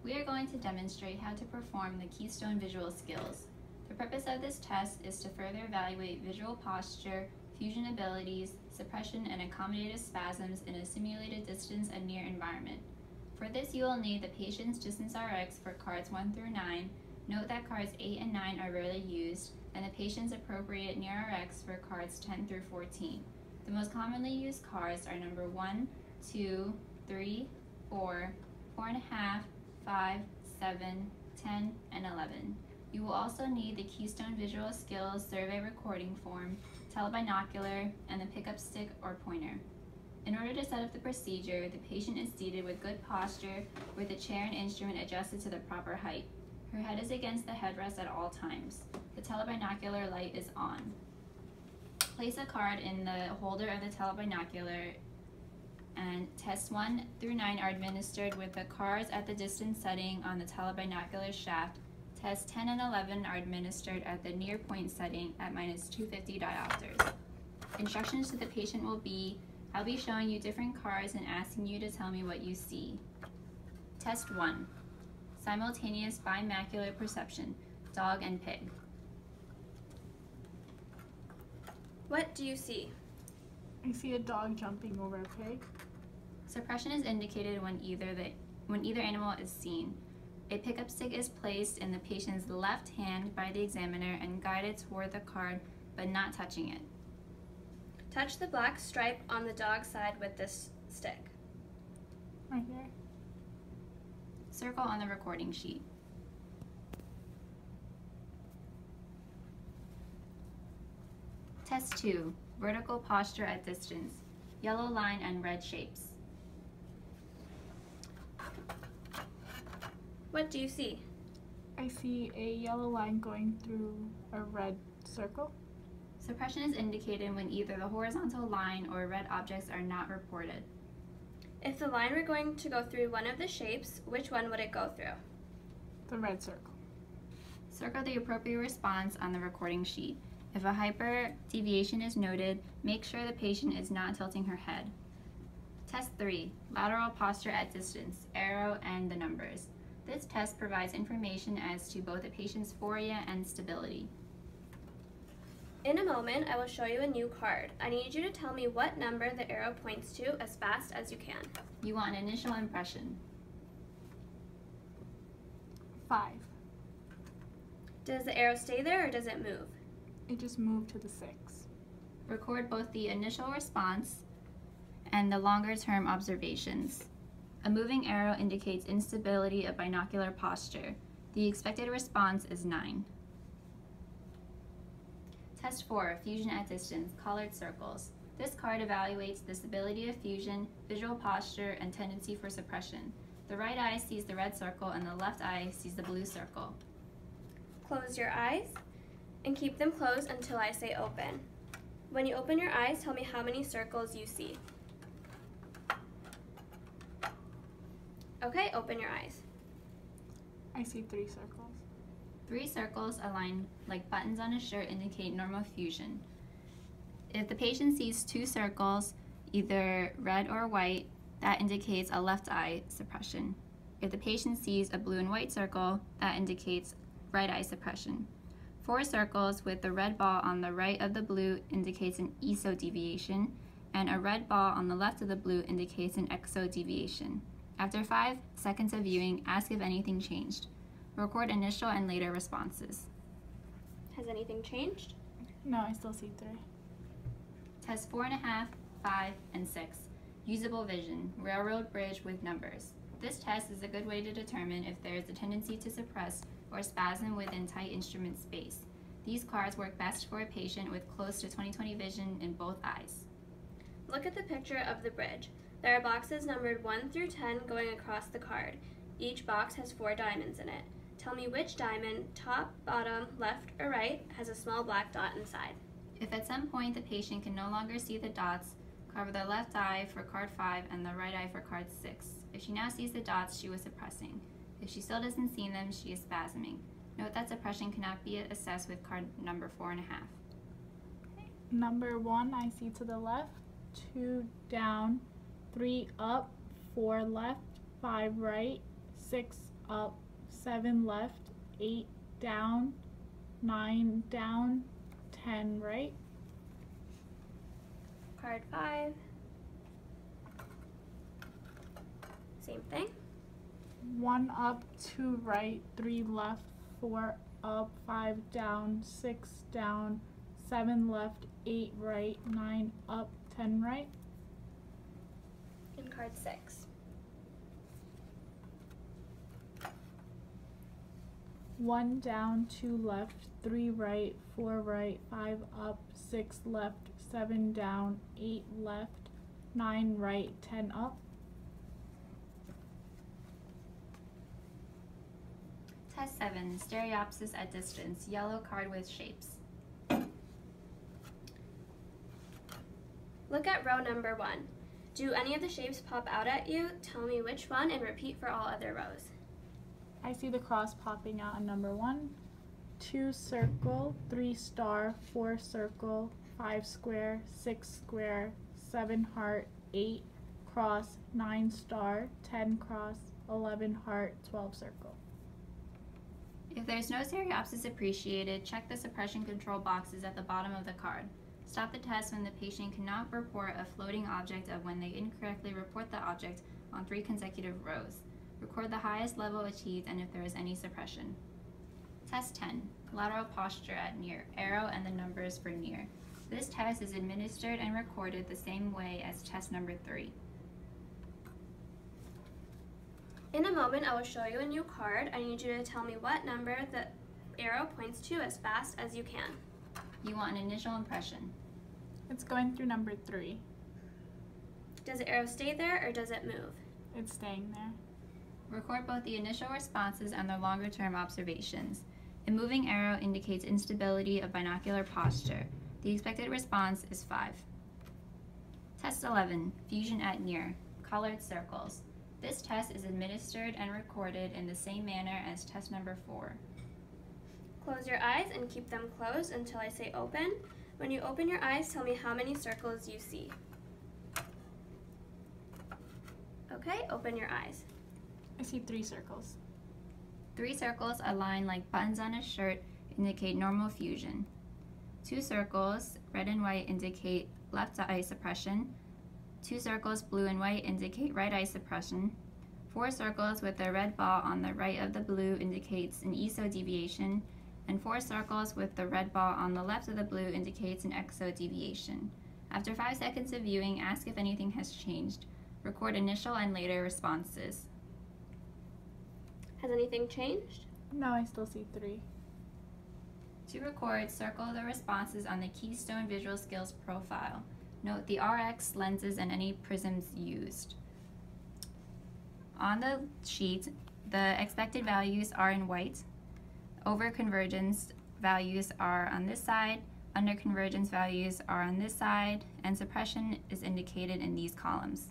We are going to demonstrate how to perform the Keystone visual skills. The purpose of this test is to further evaluate visual posture, fusion abilities, suppression, and accommodative spasms in a simulated distance and near environment. For this, you will need the patient's distance RX for cards 1 through 9. Note that cards 8 and 9 are rarely used, and the patient's appropriate near RX for cards 10 through 14. The most commonly used cards are number 1, 2, 3, 4, 4.5, 5, 7, 10, and 11. You will also need the Keystone Visual Skills Survey Recording Form, telebinocular, and the pickup stick or pointer. In order to set up the procedure, the patient is seated with good posture with the chair and instrument adjusted to the proper height. Her head is against the headrest at all times. The telebinocular light is on. Place a card in the holder of the telebinocular, and tests 1 through 9 are administered with the cards at the distance setting on the telebinocular shaft. Tests 10 and 11 are administered at the near point setting at -250 diopters. Instructions to the patient will be, I'll be showing you different cards and asking you to tell me what you see. Test 1. Simultaneous bimacular perception, dog and pig. What do you see? I see a dog jumping over a pig. Suppression is indicated when either animal is seen. A pickup stick is placed in the patient's left hand by the examiner and guided toward the card, but not touching it. Touch the black stripe on the dog side with this stick. Right here. Circle on the recording sheet. Test 2. Vertical posture at distance, yellow line and red shapes. What do you see? I see a yellow line going through a red circle. Suppression is indicated when either the horizontal line or red objects are not reported. If the line were going to go through one of the shapes, which one would it go through? The red circle. Circle the appropriate response on the recording sheet. If a hyperdeviation is noted, make sure the patient is not tilting her head. Test 3. Lateral posture at distance, arrow and the numbers. This test provides information as to both the patient's phoria and stability. In a moment, I will show you a new card. I need you to tell me what number the arrow points to as fast as you can. You want an initial impression. 5. Does the arrow stay there or does it move? It just moved to the 6. Record both the initial response and the longer-term observations. A moving arrow indicates instability of binocular posture. The expected response is 9. Test 4, fusion at distance, colored circles. This card evaluates the stability of fusion, visual posture, and tendency for suppression. The right eye sees the red circle and the left eye sees the blue circle. Close your eyes and keep them closed until I say open. When you open your eyes, tell me how many circles you see. Okay, open your eyes. I see 3 circles. 3 circles aligned like buttons on a shirt indicate normal fusion. If the patient sees 2 circles, either red or white, that indicates a left eye suppression. If the patient sees a blue and white circle, that indicates right eye suppression. 4 circles with the red ball on the right of the blue indicates an ESO deviation, and a red ball on the left of the blue indicates an EXO deviation. After 5 seconds of viewing, ask if anything changed. Record initial and later responses. Has anything changed? No, I still see 3. Test 4.5, 5, and 6. Usable vision, railroad bridge with numbers. This test is a good way to determine if there is a tendency to suppress or spasm within tight instrument space. These cards work best for a patient with close to 20/20 vision in both eyes. Look at the picture of the bridge. There are boxes numbered 1 through 10 going across the card. Each box has 4 diamonds in it. Tell me which diamond, top, bottom, left, or right, has a small black dot inside. If at some point the patient can no longer see the dots, cover the left eye for card 5 and the right eye for card 6. If she now sees the dots, she was suppressing. If she still doesn't see them, she is spasming. Note that suppression cannot be assessed with card number 4.5. Number 1, I see to the left, 2 down, 3 up, 4 left, 5 right, 6 up, 7 left, 8 down, 9 down, 10 right. Card 5. Same thing. 1 up, 2 right, 3 left, 4 up, 5 down, 6 down, 7 left, 8 right, 9 up, 10 right. And card 6. 1 down, 2 left, 3 right, 4 right, 5 up, 6 left, 7 down, 8 left, 9 right, 10 up. Test 7, Stereopsis at distance, yellow card with shapes. Look at row number 1. Do any of the shapes pop out at you? Tell me which one and repeat for all other rows. I see the cross popping out on number 1. 2 circle, 3 star, 4 circle, 5 square, 6 square, 7 heart, 8 cross, 9 star, 10 cross, 11 heart, 12 circle. If there's no stereopsis appreciated, check the suppression control boxes at the bottom of the card. Stop the test when the patient cannot report a floating object or when they incorrectly report the object on 3 consecutive rows. Record the highest level achieved and if there is any suppression. Test 10, lateral posture at near, arrow and the numbers for near. This test is administered and recorded the same way as test number 3. In a moment, I will show you a new card. I need you to tell me what number the arrow points to as fast as you can. You want an initial impression. It's going through number 3. Does the arrow stay there or does it move? It's staying there. Record both the initial responses and their longer-term observations. A moving arrow indicates instability of binocular posture. The expected response is 5. Test 11, fusion at near, colored circles. This test is administered and recorded in the same manner as test number 4. Close your eyes and keep them closed until I say open. When you open your eyes, tell me how many circles you see. Okay, open your eyes. I see 3 circles. 3 circles aligned like buttons on a shirt indicate normal fusion. 2 circles, red and white, indicate left eye suppression. 2 circles, blue and white, indicate right eye suppression. 4 circles with the red ball on the right of the blue indicates an ESO deviation, and 4 circles with the red ball on the left of the blue indicates an EXO deviation. After 5 seconds of viewing, ask if anything has changed. Record initial and later responses. Has anything changed? No, I still see 3. To record, circle the responses on the Keystone Visual Skills profile. Note the RX lenses and any prisms used. On the sheet, the expected values are in white. Over convergence values are on this side, under convergence values are on this side, and suppression is indicated in these columns.